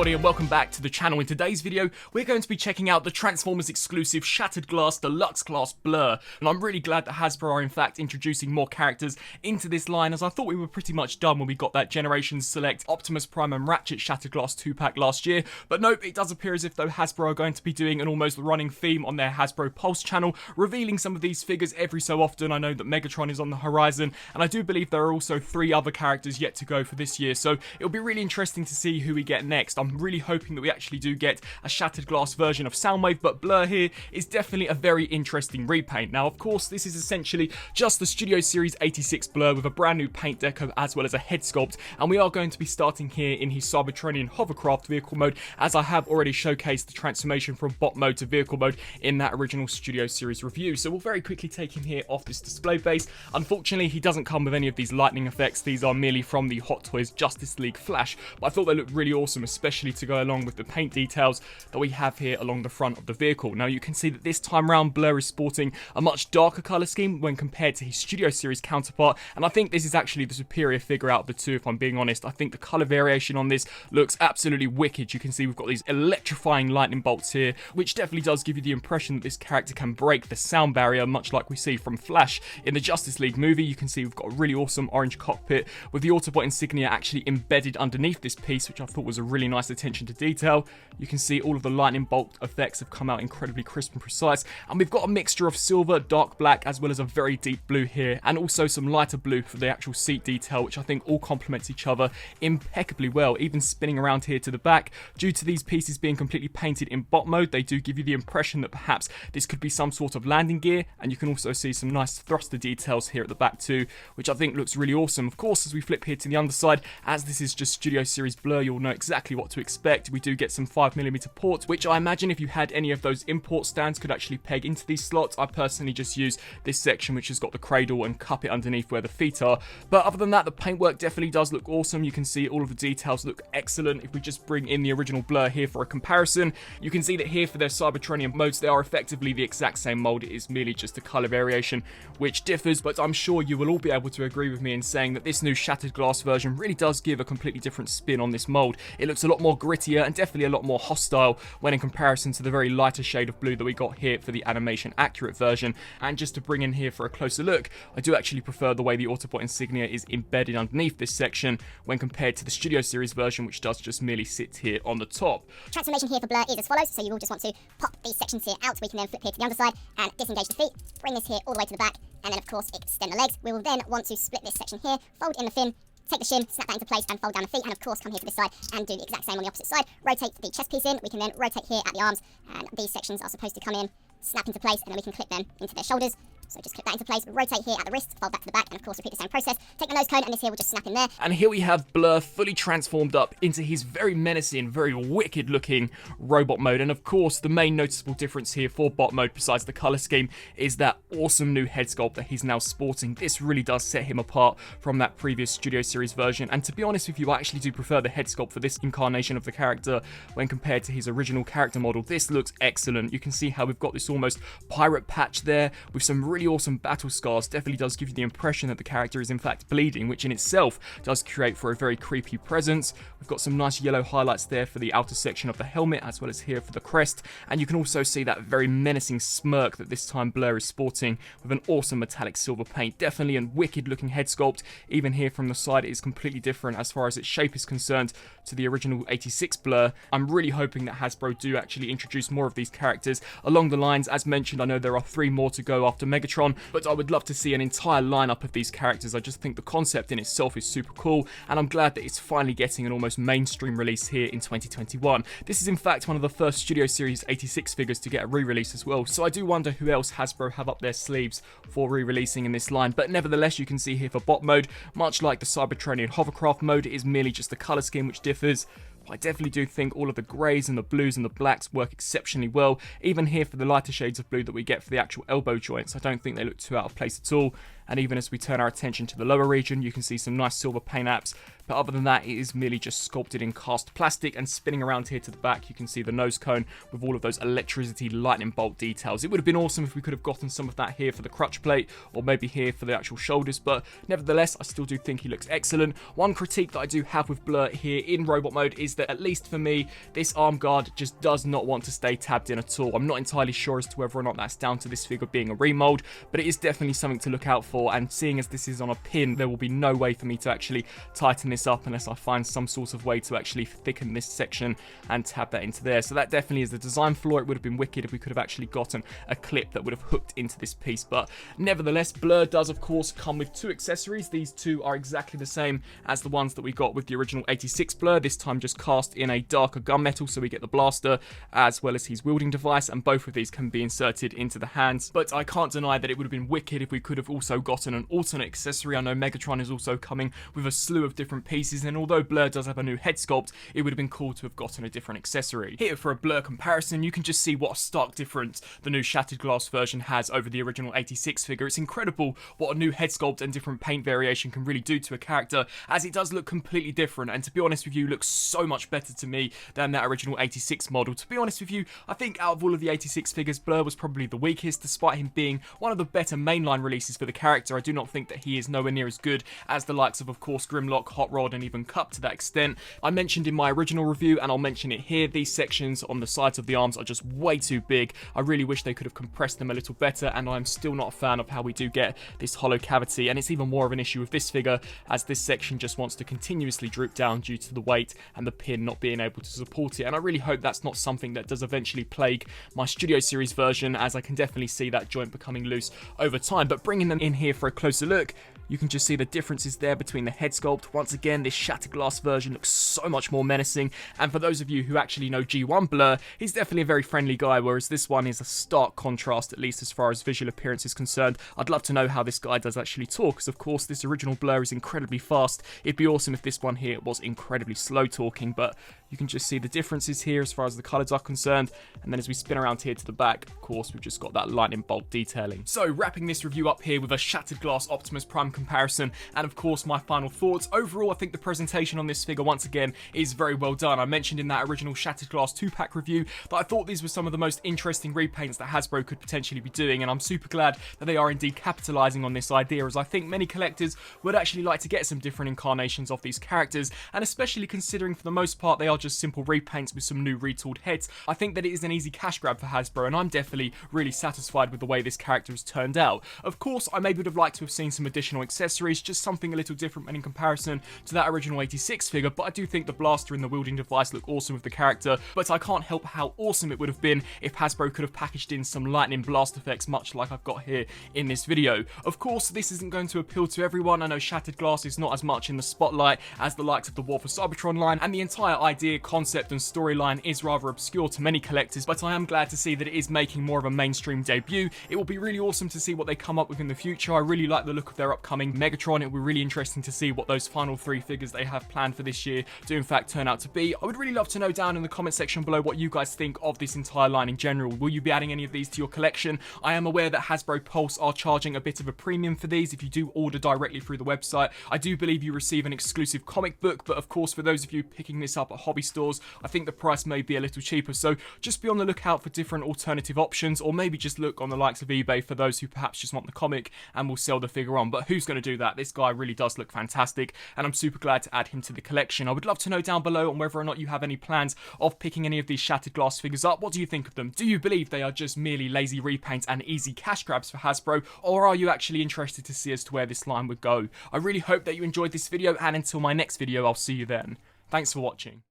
everybody and welcome back to the channel. In today's video, we're going to be checking out the Transformers exclusive Shattered Glass Deluxe Class Blur. And I'm really glad that Hasbro are in fact introducing more characters into this line, as I thought we were pretty much done when we got that Generation Select Optimus Prime and Ratchet Shattered Glass 2-pack last year. But nope, it does appear as if though Hasbro are going to be doing an almost running theme on their Hasbro Pulse channel, revealing some of these figures every so often. I know that Megatron is on the horizon, and I do believe there are also 3 other characters yet to go for this year, so it'll be really interesting to see who we get next. I'm really hoping that we actually do get a Shattered Glass version of Soundwave, but Blur here is definitely a very interesting repaint. Now, of course, this is essentially just the Studio Series 86 Blur with a brand new paint deco as well as a head sculpt, and we are going to be starting here in his Cybertronian hovercraft vehicle mode, as I have already showcased the transformation from bot mode to vehicle mode in that original Studio Series review. So we'll very quickly take him here off this display base. Unfortunately, he doesn't come with any of these lightning effects. These are merely from the Hot Toys Justice League Flash, but I thought they looked really awesome, especially to go along with the paint details that we have here along the front of the vehicle. Now you can see that this time round Blur is sporting a much darker colour scheme when compared to his Studio Series counterpart, and I think this is actually the superior figure out of the two, if I'm being honest. I think the colour variation on this looks absolutely wicked. You can see we've got these electrifying lightning bolts here, which definitely does give you the impression that this character can break the sound barrier, much like we see from Flash in the Justice League movie. You can see we've got a really awesome orange cockpit with the Autobot insignia actually embedded underneath this piece, which I thought was a really nice attention to detail. You can see all of the lightning bolt effects have come out incredibly crisp and precise, and we've got a mixture of silver, dark black, as well as a very deep blue here, and also some lighter blue for the actual seat detail, which I think all complements each other impeccably well. Even spinning around here to the back, due to these pieces being completely painted in bot mode, they do give you the impression that perhaps this could be some sort of landing gear, and you can also see some nice thruster details here at the back too, which I think looks really awesome. Of course, as we flip here to the underside, as this is just Studio Series Blur, you'll know exactly what to expect. We do get some 5mm ports, which I imagine if you had any of those import stands could actually peg into these slots. I personally just use this section, which has got the cradle, and cup it underneath where the feet are. But other than that, the paintwork definitely does look awesome. You can see all of the details look excellent. If we just bring in the original Blur here for a comparison, you can see that here for their Cybertronian modes, they are effectively the exact same mold. It is merely just a colour variation which differs, but I'm sure you will all be able to agree with me in saying that this new Shattered Glass version really does give a completely different spin on this mold. It looks a lot more grittier and definitely a lot more hostile when in comparison to the very lighter shade of blue that we got here for the animation accurate version. And just to bring in here for a closer look, I do actually prefer the way the Autobot insignia is embedded underneath this section when compared to the Studio Series version, which does just merely sit here on the top. Transformation here for Blur is as follows, so you will just want to pop these sections here out. We can then flip here to the underside and disengage the feet, bring this here all the way to the back, and then of course extend the legs. We will then want to split this section here, fold in the fin, take the shim, snap that into place and fold down the feet, and of course come here to this side and do the exact same on the opposite side. Rotate the chest piece in, we can then rotate here at the arms, and these sections are supposed to come in, snap into place, and then we can clip them into their shoulders. So just clip that into place, rotate here at the wrist, fold that to the back, and of course repeat the same process. Take the nose cone, and this here will just snap in there. And here we have Blur fully transformed up into his very menacing, very wicked looking robot mode. And of course, the main noticeable difference here for bot mode, besides the colour scheme, is that awesome new head sculpt that he's now sporting. This really does set him apart from that previous Studio Series version. And to be honest with you, I actually do prefer the head sculpt for this incarnation of the character when compared to his original character model. This looks excellent. You can see how we've got this almost pirate patch there with some really awesome battle scars. Definitely does give you the impression that the character is in fact bleeding, which in itself does create for a very creepy presence. We've got some nice yellow highlights there for the outer section of the helmet, as well as here for the crest, and you can also see that very menacing smirk that this time Blur is sporting with an awesome metallic silver paint. Definitely a wicked looking head sculpt. Even here from the side, it is completely different as far as its shape is concerned to the original 86 Blur. I'm really hoping that Hasbro do actually introduce more of these characters along the lines. As mentioned, I know there are 3 more to go after Megatron, but I would love to see an entire lineup of these characters. I just think the concept in itself is super cool, and I'm glad that it's finally getting an almost mainstream release here in 2021. This is in fact one of the first Studio Series 86 figures to get a re-release as well, so I do wonder who else Hasbro have up their sleeves for re-releasing in this line. But nevertheless, you can see here for bot mode, much like the Cybertronian hovercraft mode, it is merely just the colour scheme which differs. I definitely do think all of the greys and the blues and the blacks work exceptionally well. Even here for the lighter shades of blue that we get for the actual elbow joints, I don't think they look too out of place at all. and even as we turn our attention to the lower region, you can see some nice silver paint apps. But other than that, it is merely just sculpted in cast plastic, and spinning around here to the back, you can see the nose cone with all of those electricity lightning bolt details. It would have been awesome if we could have gotten some of that here for the crutch plate, or maybe here for the actual shoulders, but nevertheless, I still do think he looks excellent. One critique that I do have with Blur here in robot mode is that, at least for me, this arm guard just does not want to stay tabbed in at all. I'm not entirely sure as to whether or not that's down to this figure being a remold, but it is definitely something to look out for, and seeing as this is on a pin, there will be no way for me to actually tighten this up unless I find some sort of way to actually thicken this section and tab that into there. So that definitely is the design flaw. It would have been wicked if we could have actually gotten a clip that would have hooked into this piece, but nevertheless, Blur does of course come with two accessories. These two are exactly the same as the ones that we got with the original 86 Blur, this time just cast in a darker gunmetal, so we get the blaster as well as his wielding device, and both of these can be inserted into the hands. But I can't deny that it would have been wicked if we could have also gotten an alternate accessory. I know Megatron is also coming with a slew of different pieces, and although Blur does have a new head sculpt, it would have been cool to have gotten a different accessory. Here for a Blur comparison, you can just see what a stark difference the new Shattered Glass version has over the original 86 figure. It's incredible what a new head sculpt and different paint variation can really do to a character, as it does look completely different, and to be honest with you, looks so much better to me than that original 86 model. To be honest with you, I think out of all of the 86 figures, Blur was probably the weakest, despite him being one of the better mainline releases for the character. I do not think that he is nowhere near as good as the likes of course, Grimlock, Hot Rod, and even Cup to that extent. I mentioned in my original review, and I'll mention it here, these sections on the sides of the arms are just way too big. I really wish they could have compressed them a little better, and I'm still not a fan of how we do get this hollow cavity, and it's even more of an issue with this figure, as this section just wants to continuously droop down due to the weight and the pin not being able to support it, and I really hope that's not something that does eventually plague my Studio Series version, as I can definitely see that joint becoming loose over time. But bringing them in here for a closer look, you can just see the differences there between the head sculpt. Once again, this Shattered Glass version looks so much more menacing, and for those of you who actually know G1 Blur, he's definitely a very friendly guy, whereas this one is a stark contrast, at least as far as visual appearance is concerned. I'd love to know how this guy does actually talk, because of course this original Blur is incredibly fast. It'd be awesome if this one here was incredibly slow talking, but you can just see the differences here as far as the colours are concerned, and then as we spin around here to the back, of course, we've just got that lightning bolt detailing. So wrapping this review up here with a Shattered Glass Optimus Prime comparison, and of course my final thoughts. Overall, I think the presentation on this figure once again is very well done. I mentioned in that original Shattered Glass 2-pack review that I thought these were some of the most interesting repaints that Hasbro could potentially be doing, and I'm super glad that they are indeed capitalising on this idea, as I think many collectors would actually like to get some different incarnations of these characters, and especially considering for the most part they are just simple repaints with some new retooled heads, I think that it is an easy cash grab for Hasbro, and I'm definitely really satisfied with the way this character has turned out. Of course, I maybe would have liked to have seen some additional accessories, just something a little different when in comparison to that original 86 figure, but I do think the blaster and the wielding device look awesome with the character, but I can't help how awesome it would have been if Hasbro could have packaged in some lightning blast effects, much like I've got here in this video. Of course, this isn't going to appeal to everyone. I know Shattered Glass is not as much in the spotlight as the likes of the War for Cybertron line, and the entire idea, concept, and storyline is rather obscure to many collectors, but I am glad to see that it is making more of a mainstream debut. It will be really awesome to see what they come up with in the future. I really like the look of their upcoming Megatron. It will be really interesting to see what those final 3 figures they have planned for this year do in fact turn out to be. I would really love to know down in the comment section below what you guys think of this entire line in general. Will you be adding any of these to your collection? I am aware that Hasbro Pulse are charging a bit of a premium for these if you do order directly through the website. I do believe you receive an exclusive comic book, but of course for those of you picking this up at hobby stores, I think the price may be a little cheaper, so just be on the lookout for different alternative options, or maybe just look on the likes of eBay for those who perhaps just want the comic and will sell the figure on. But who's going to do that? This guy really does look fantastic, and I'm super glad to add him to the collection. I would love to know down below on whether or not you have any plans of picking any of these Shattered Glass figures up. What do you think of them? Do you believe they are just merely lazy repaints and easy cash grabs for Hasbro, or are you actually interested to see as to where this line would go? I really hope that you enjoyed this video, and until my next video, I'll see you then. Thanks for watching.